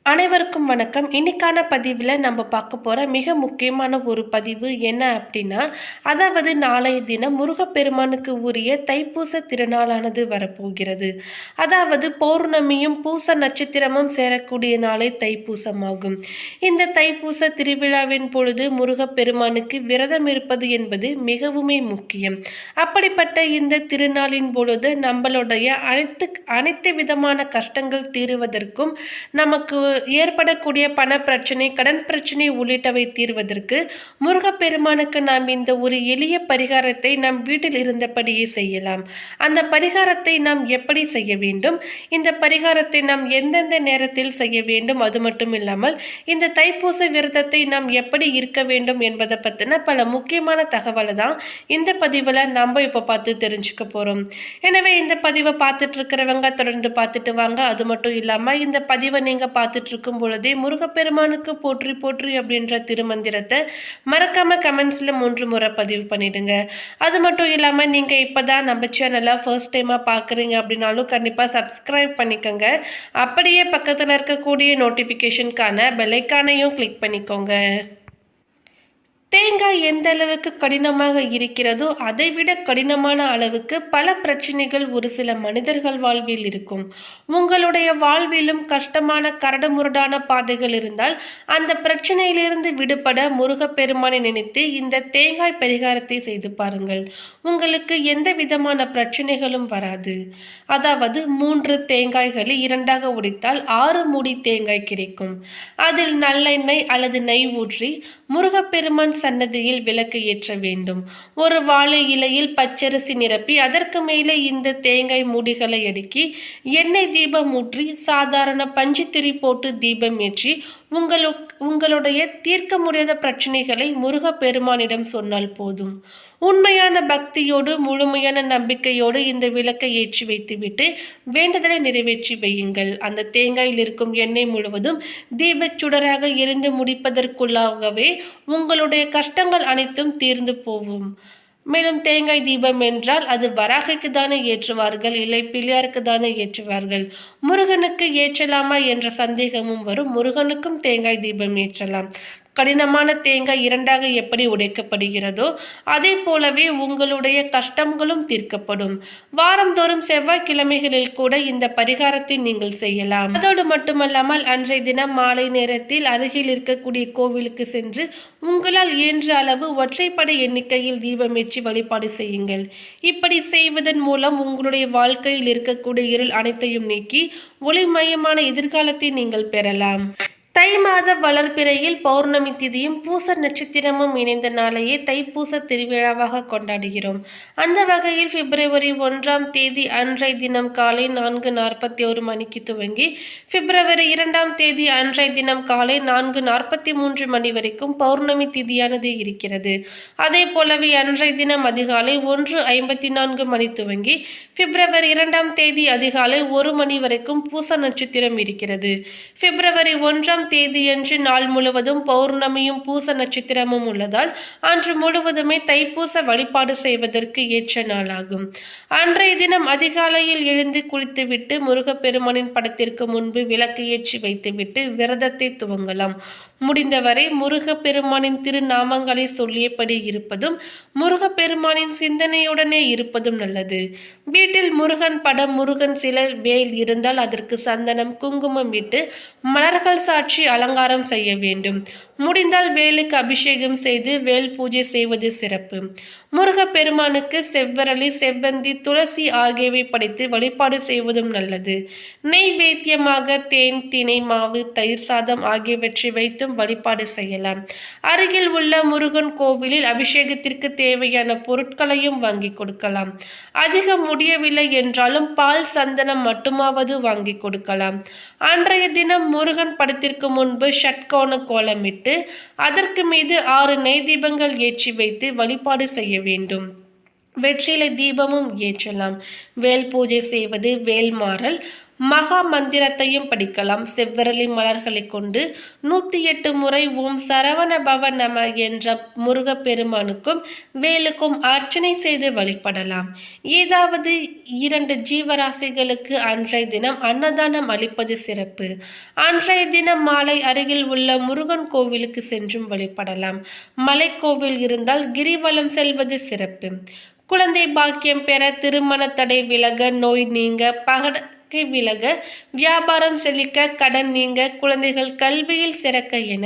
அனைவருக்கும் வணக்கம். இன்னைக்கான பதிவில் நம்ம பார்க்க போகிற மிக முக்கியமான ஒரு பதிவு என்ன அப்படின்னா, அதாவது நாளைய தினம் முருகப்பெருமானுக்கு உரிய தைப்பூச திருநாளானது வரப்போகிறது. அதாவது பௌர்ணமியும் பூச நட்சத்திரமும் சேரக்கூடிய நாளே தைப்பூசமாகும். இந்த தைப்பூச திருவிழாவின் பொழுது முருகப்பெருமானுக்கு விரதம் இருப்பது என்பது மிகவுமே முக்கியம். அப்படிப்பட்ட இந்த திருநாளின் பொழுது நம்மளுடைய அனைத்து விதமான கஷ்டங்கள் தீருவதற்கும் நமக்கு ஏற்படக்கூடிய பண பிரச்சனை, கடன் பிரச்சனை உள்ளிட்டவை தீர்வதற்கு முருகப்பெருமானுக்கு நாம் இந்த ஒரு எளிய பரிகாரத்தை நம் வீட்டில் இருந்தபடியே செய்யலாம். அந்த பரிகாரத்தை நாம் எப்படி செய்ய வேண்டும், இந்த பரிகாரத்தை நாம் எந்தெந்த நேரத்தில் செய்ய வேண்டும், அது மட்டும் இல்லாமல் இந்த தைப்பூச விரதத்தை நாம் எப்படி இருக்க வேண்டும் என்பதை பற்றின பல முக்கியமான தகவலை தான் இந்த பதிவில் நம்ம இப்போ பார்த்து தெரிஞ்சுக்க போகிறோம். எனவே இந்த பதிவை பார்த்துட்டு இருக்கிறவங்க தொடர்ந்து பார்த்துட்டு வாங்க. அது மட்டும் இல்லாமல் இந்த பதிவை நீங்கள் பார்த்துட்டு இருக்கும் பொழுதே முருகப்பெருமானுக்கு போற்றி போற்றி அப்படின்ற திருமந்திரத்தை மறக்காம கமெண்ட்ஸ்ல 3 முறை பதிவு பண்ணிடுங்க. அது மட்டும் இல்லாம நீங்க இப்பதான் நம்ம சேனலை ஃபர்ஸ்ட் டைமா பாக்குறீங்க அப்படின்னாலும் கண்டிப்பா சப்ஸ்கிரைப் பண்ணிக்கோங்க. அப்படியே பக்கத்துல இருக்கக்கூடிய நோட்டிபிகேஷனுக்கான பெல் ஐகானையும் கிளிக் பண்ணிக்கோங்க. தேங்காய் எந்த அளவுக்கு கடினமாக இருக்கிறதோ அதைவிட கடினமான அளவுக்கு பல பிரச்சனைகள் ஒரு சில மனிதர்கள் வாழ்வில் இருக்கும். உங்களுடைய வாழ்விலும் கஷ்டமான கரடுமுரடான பாதைகள் இருந்தால் அந்த பிரச்சனையிலிருந்து விடுபட முருகப்பெருமானை நினைத்து இந்த தேங்காய் பரிகாரத்தை செய்து பாருங்கள். உங்களுக்கு எந்த விதமான பிரச்சனைகளும் வராது. அதாவது 3 தேங்காய்களை 2ஆக உடைத்தால் 6 மூடி தேங்காய் கிடைக்கும். அதில் நல்லெண்ணெய் அல்லது நெய் ஊற்றி முருகப்பெருமான் சன்னதியில் விளக்கு ஏற்ற வேண்டும். ஒரு வாழை இலையில் பச்சரிசி நிரப்பி அதற்கு மேலே இந்த தேங்காய் மூடிகளை அடுக்கி எண்ணெய் தீபம் ஊற்றி சாதாரண பஞ்சுத்திரி போட்டு தீபம் ஏற்றி உங்களுடைய தீர்க்க முடியாத பிரச்சனைகளை முருகப்பெருமானிடம் சொன்னால் போதும். உண்மையான பக்தியோடு முழுமையான நம்பிக்கையோடு இந்த விளக்கை ஏற்றி வைத்துவிட்டு வேண்டுதலை நிறைவேற்றி வையுங்கள். அந்த தேங்காயில் இருக்கும் எண்ணெய் முழுவதும் தீபச் சுடராக எரிந்து முடிப்பதற்குள்ளாகவே உங்களுடைய கஷ்டங்கள் அனைத்தும் தீர்ந்து போகும். மேலும் தேங்காய் தீபம் என்றால் அது வராகைக்கு தானே ஏற்றுவார்கள், இல்லை பிள்ளையாருக்கு தானே ஏற்றுவார்கள். முருகனுக்கு ஏற்றலாமா என்ற சந்தேகமும் வரும். முருகனுக்கும் தேங்காய் தீபம் ஏற்றலாம். கடினமான தேங்காய் 2ஆக எப்படி உடைக்கப்படுகிறதோ அதே போலவே உங்களுடைய கஷ்டங்களும் தீர்க்கப்படும். வாரந்தோறும் செவ்வாய்க்கிழமைகளில் கூட இந்த பரிகாரத்தை நீங்கள் செய்யலாம். அதோடு மட்டுமல்லாமல் அன்றைய தினம் மாலை நேரத்தில் அருகில் இருக்கக்கூடிய கோவிலுக்கு சென்று உங்களால் இயன்ற அளவு ஒற்றைப்படை எண்ணிக்கையில் தீபமேற்றி வழிபாடு செய்யுங்கள். இப்படி செய்வதன் மூலம் உங்களுடைய வாழ்க்கையில் இருக்கக்கூடிய இருள் அனைத்தையும் நீக்கி ஒளிமயமான எதிர்காலத்தை நீங்கள் பெறலாம். தை மாத வளர்பிறையில் பௌர்ணமி திதியும் பூச நட்சத்திரமும் இணைந்த நாளையே தைப்பூச திருவிழாவாக கொண்டாடுகிறோம். அந்த வகையில் பிப்ரவரி 1ஆம் தேதி அன்றைய தினம் காலை 4:41 மணிக்கு துவங்கி பிப்ரவரி 2ஆம் தேதி அன்றைய தினம் காலை 4:43 மணி வரைக்கும் பௌர்ணமி திதியானது இருக்கிறது. அதே போலவே அன்றைய தினம் அதிகாலை 1:54 மணி துவங்கி பிப்ரவரி 2ஆம் தேதி அதிகாலை 1 மணி வரைக்கும் பூச நட்சத்திரம் இருக்கிறது. பிப்ரவரி 1ஆம் தேதியன்று நாள் முழுவதும் பௌர்ணமியும் பூச நட்சத்திரமும் உள்ளதால் அன்று முழுவதுமே தைப்பூச வழிபாடு செய்வதற்கு ஏற்ற நாளாகும். அன்றைய தினம் அதிகாலையில் எழுந்து குளித்துவிட்டு முருகப்பெருமானின் படத்திற்கு முன்பு விளக்கு ஏற்றி வைத்துவிட்டு விரதத்தை துவங்கலாம். முடிந்தவரை முருகப்பெருமானின் திருநாமங்களை சொல்லியபடி இருப்பதும் முருகப்பெருமானின் சிந்தனையுடனே இருப்பதும் நல்லது. வீட்டில் முருகன் படம், முருகன் சிலை, வேல் இருந்தால் அதற்கு சந்தனம், குங்குமம் இட்டு மலர்கள் சாட்சி அலங்காரம் செய்ய வேண்டும். முடிந்தால் வேலுக்கு அபிஷேகம் செய்து வேல் பூஜை செய்வது சிறப்பு. முருகப்பெருமானுக்கு செவ்வரளி, செவ்வந்தி, துளசி ஆகியவை படைத்து வழிபாடு செய்வதும் நல்லது. நெய்வேத்தியமாக தேன், தினை மாவு, தயிர் சாதம் ஆகியவற்றை வைத்தும் வழிபாடு செய்யலாம். அருகில் உள்ள முருகன் கோவிலில் அபிஷேகத்திற்கு தேவையான பொருட்களையும் வாங்கி கொடுக்கலாம். அதிகம் முடியவில்லை என்றாலும் பால், சந்தனம் மட்டுமாவது வாங்கி கொடுக்கலாம். அன்றைய தினம் முருகன் படத்திற்கு முன்பு ஷட்கோண கோலமிட்டு அதற்கு மீது 6 நெய் தீபங்கள் ஏற்றி வைத்து வழிபாடு செய்ய வேண்டும். வெற்றிலை தீபமும் ஏற்றலாம். வேல் பூஜை செய்வது வேல்மாறல் மகா மந்திரத்தையும் படிக்கலாம். செவ்வரளி மலர்களை கொண்டு 108 முறை ஓம் சரவண பவ நம என்ற முருகப்பெருமானுக்கும் வேலுக்கும் அர்ச்சனை செய்து வழிபடலாம். ஏதாவது 2 ஜீவராசிகளுக்கு அன்றைய தினம் அன்னதானம் அளிப்பது சிறப்பு. அன்றைய தினம் மாலை அருகில் உள்ள முருகன் கோவிலுக்கு சென்றும் வழிபடலாம். மலைக்கோவில் இருந்தால் கிரிவலம் செல்வது சிறப்பு. குழந்தை பாக்கியம் பெற, திருமண தடை விலக, நோய் நீங்க, பகை விலக, வியாபாரம் செழிக்க, கடன் நீங்க, குழந்தைகள் கல்வியில் சிறக்க என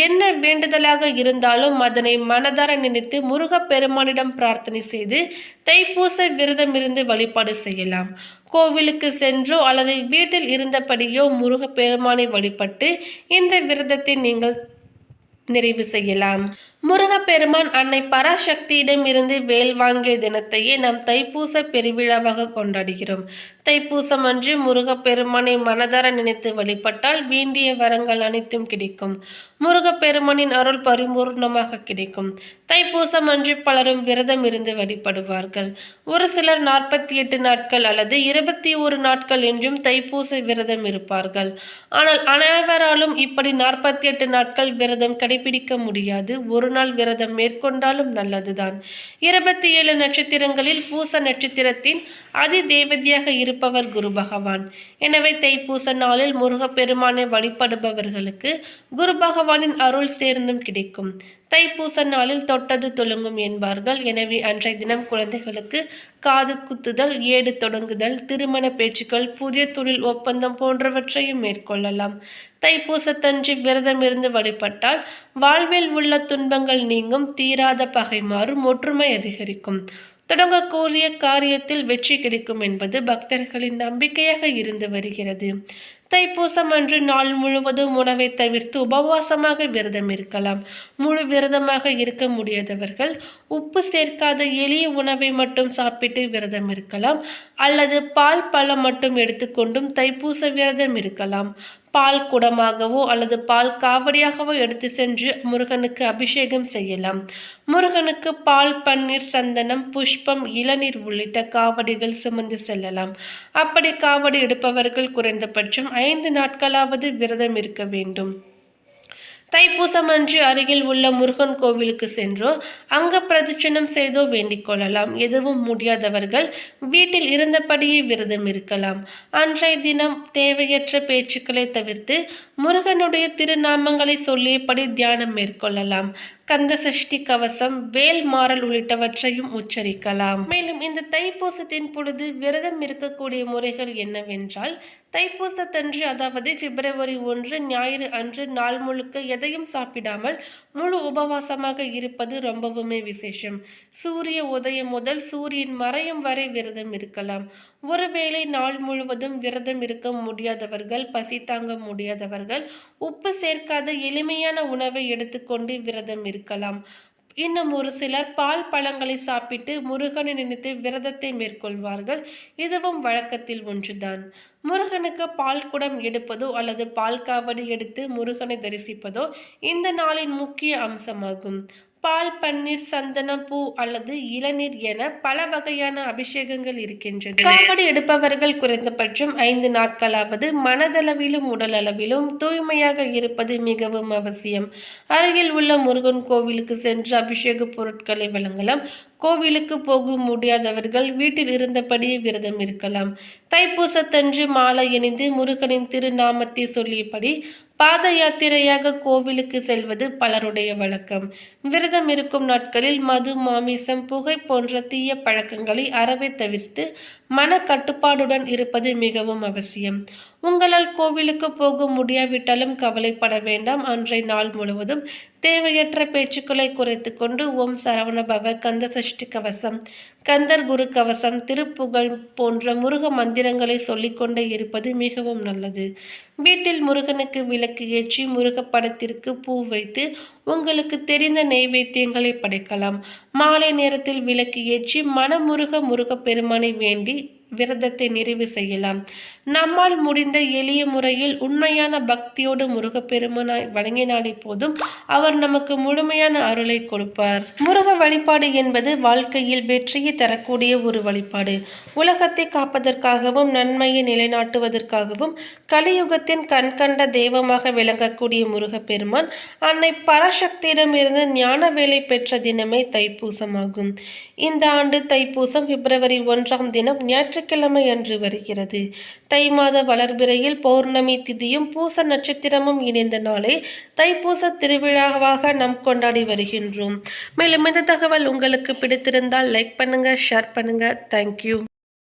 என்ன வேண்டுதலாக இருந்தாலும் அதனை மனதார நினைத்து முருகப்பெருமானிடம் பிரார்த்தனை செய்து தைப்பூச விரதம் இருந்து வழிபாடு செய்யலாம். கோவிலுக்கு சென்றோ அல்லது வீட்டில் இருந்தபடியோ முருகப்பெருமானை வழிபட்டு இந்த விரதத்தை நீங்கள் நிறைவு செய்யலாம். முருகப்பெருமான் அன்னை பராசக்தியிடம் இருந்து வேல் வாங்கிய தினத்தையே நாம் தைப்பூச பெருவிழாவாக கொண்டாடுகிறோம். தைப்பூசம் அன்று முருகப்பெருமானை மனதார நினைத்து வழிபட்டால் வேண்டிய வரங்கள் அனைத்தும் கிடைக்கும். முருகப்பெருமானின் அருள் பரிபூர்ணமாக கிடைக்கும். தைப்பூசம் அன்று பலரும் விரதம் இருந்து வழிபடுவார்கள். ஒரு சிலர் 48 நாட்கள் அல்லது 21 நாட்கள் என்றும் தைப்பூச விரதம் இருப்பார்கள். ஆனால் அனைவராலும் இப்படி 48 நாட்கள் விரதம் கடைபிடிக்க முடியாது. ஒரு நாள் விரதம் மேற்கொண்டாலும் நல்லதுதான். 27 நட்சத்திரங்களில் பூச நட்சத்திரத்தின் அதி தேவதையாக இருப்பவர் குரு பகவான். எனவே தைப்பூச நாளில் முருகப்பெருமானை வழிபடுபவர்களுக்கு குரு பகவானின் அருள் சேர்ந்தும் கிடைக்கும். தைப்பூச நாளில் தொட்டது துலங்கும் என்பார்கள். எனவே அன்றைய தினம் குழந்தைகளுக்கு காது குத்துதல், ஏடு தொடங்குதல், திருமண பேச்சுக்கள், புதிய தொழில் ஒப்பந்தம் போன்றவற்றையும் மேற்கொள்ளலாம். தைப்பூசத்தன்று விரதம் இருந்து வழிபட்டால் வாழ்வில் உள்ள துன்பங்கள் நீங்கும், தீராத பகை மாறும், ஒற்றுமை அதிகரிக்கும், தொடங்கக்கூடிய காரியத்தில் வெற்றி கிடைக்கும் என்பது பக்தர்களின் நம்பிக்கையாக இருந்து வருகிறது. தைப்பூசம் அன்று நாள் முழுவதும் உணவை தவிர்த்து உபவாசமாக விரதம் இருக்கலாம். முழு விரதமாக இருக்க முடியாதவர்கள் உப்பு சேர்க்காத எளிய உணவை மட்டும் சாப்பிட்டு விரதம் இருக்கலாம். அல்லது பால் பழம் மட்டும் எடுத்துக்கொண்டும் தைப்பூச விரதம் இருக்கலாம். பால் குடமாகவோ அல்லது பால் காவடியாகவோ எடுத்து சென்று முருகனுக்கு அபிஷேகம் செய்யலாம். முருகனுக்கு பால், பன்னீர், சந்தனம், புஷ்பம், இளநீர் உள்ளிட்ட காவடிகள் சுமந்து செல்லலாம். அப்படி காவடி எடுப்பவர்கள் குறைந்தபட்சம் 5 நாட்களாவது விரதம் இருக்க வேண்டும். தைப்பூசம் அன்று அருகில் உள்ள முருகன் கோவிலுக்கு சென்றோ அங்க பிரதட்சணம் செய்தோ வேண்டிக் கொள்ளலாம். எதுவும் முடியாதவர்கள் வீட்டில் இருந்தபடியே விரதம் இருக்கலாம். அன்றைய தினம் தேவையற்ற பேச்சுக்களை தவிர்த்து முருகனுடைய திருநாமங்களை சொல்லியபடி தியானம் மேற்கொள்ளலாம். கந்த சஷ்டி கவசம், வேல் மாறல் உள்ளிட்டவற்றையும் உச்சரிக்கலாம். மேலும் இந்த தைப்பூசத்தின் பொழுது விரதம் இருக்கக்கூடிய முறைகள் என்னவென்றால், தைப்பூசத்தன்று அதாவது பிப்ரவரி 1 ஞாயிறு அன்று நாள் முழுக்க எதையும் சாப்பிடாமல் முழு உபவாசமாக இருப்பது ரொம்பவுமே விசேஷம். சூரிய உதயம் முதல் சூரியன் மறையும் வரை விரதம் இருக்கலாம். ஒருவேளை நாள் முழுவதும் விரதம் இருக்க முடியாதவர்கள், பசி தாங்க முடியாதவர்கள் உப்பு சேர்க்காத எளிமையான உணவை எடுத்துக்கொண்டு விரதம் இருக்கலாம். இன்னும் ஒரு சிலர் பால் பழங்களை சாப்பிட்டு முருகனை நினைத்து விரதத்தை மேற்கொள்வார்கள். இதுவும் வழக்கத்தில் ஒன்றுதான். முருகனுக்கு பால் குடம் எடுப்பதோ அல்லது பால் காவடி எடுத்து முருகனை தரிசிப்பதோ இந்த நாளின் முக்கிய அம்சமாகும். பால், பன்னீர், சந்தனம், பூ அல்லது இளநீர் என பல வகையான அபிஷேகங்கள் இருக்கின்றது. காவடி எடுப்பவர்கள் குறைந்தபட்சம் 5 நாட்களாவது மனதளவிலும் உடலளவிலும் தூய்மையாக இருப்பது மிகவும் அவசியம். அருகில் உள்ள முருகன் கோவிலுக்கு சென்று அபிஷேக பொருட்களை வழங்கலாம். கோவிலுக்கு போக முடியாதவர்கள் வீட்டில் இருந்தபடியே விரதம் இருக்கலாம். தைப்பூசத்தன்று மாலை அணிந்து முருகனின் திருநாமத்தை சொல்லியபடி பாத யாத்திரையாக கோவிலுக்கு செல்வது பலருடைய வழக்கம். விரதம் இருக்கும் நாட்களில் மது, மாமிசம், புகை போன்ற தீய பழக்கங்களை அறவே தவிர்த்து மன கட்டுப்பாடுடன் இருப்பது மிகவும் அவசியம். உங்களால் கோவிலுக்கு போக முடியாவிட்டாலும் கவலைப்பட வேண்டாம். அன்றைய நாள் முழுவதும் தேவையற்ற பேச்சுக்களை குறைத்து கொண்டு ஓம் சரவண பவ, கந்த சஷ்டி கவசம், கந்தர் குரு கவசம், திருப்புகழ் போன்ற முருக மந்திரங்களை சொல்லிக்கொண்டே இருப்பது மிகவும் நல்லது. வீட்டில் முருகனுக்கு விளக்கு ஏற்றி முருக படத்திற்கு பூ வைத்து உங்களுக்கு தெரிந்த நெய்வேத்தியங்களை படைக்கலாம். மாலை நேரத்தில் விளக்கு ஏற்றி மனமுருக முருக பெருமானை வேண்டி விரதத்தை நிறைவு செய்யலாம். நம்மால் முடிந்த எளிய முறையில் உண்மையான பக்தியோடு முருகப்பெருமானை வணங்கினாலே போதும், அவர் நமக்கு முழுமையான அருளை கொடுப்பார். முருக வழிபாடு என்பது வாழ்க்கையில் வெற்றியை தரக்கூடிய ஒரு வழிபாடு. உலகத்தை காப்பதற்காகவும் நன்மையை நிலைநாட்டுவதற்காகவும் கலியுகத்தின் கண்கண்ட தெய்வமாக விளங்கக்கூடிய முருகப்பெருமான் அன்னை பராசக்தியிடமிருந்து ஞான வேலை பெற்ற தினமே தைப்பூசமாகும். இந்த ஆண்டு தைப்பூசம் பிப்ரவரி 1ஆம் தினம் ஞாயிற்றுக்கிழமை அன்று வருகிறது. தை மாத வளர்பிறையில் பௌர்ணமி திதியும் பூச நட்சத்திரமும் இணைந்த நாளை தைப்பூச திருவிழாவாக நாம் கொண்டாடி வருகின்றோம். மேலும் இந்த தகவல் உங்களுக்கு பிடித்திருந்தால் லைக் பண்ணுங்க, ஷேர் பண்ணுங்க. தேங்க்யூ.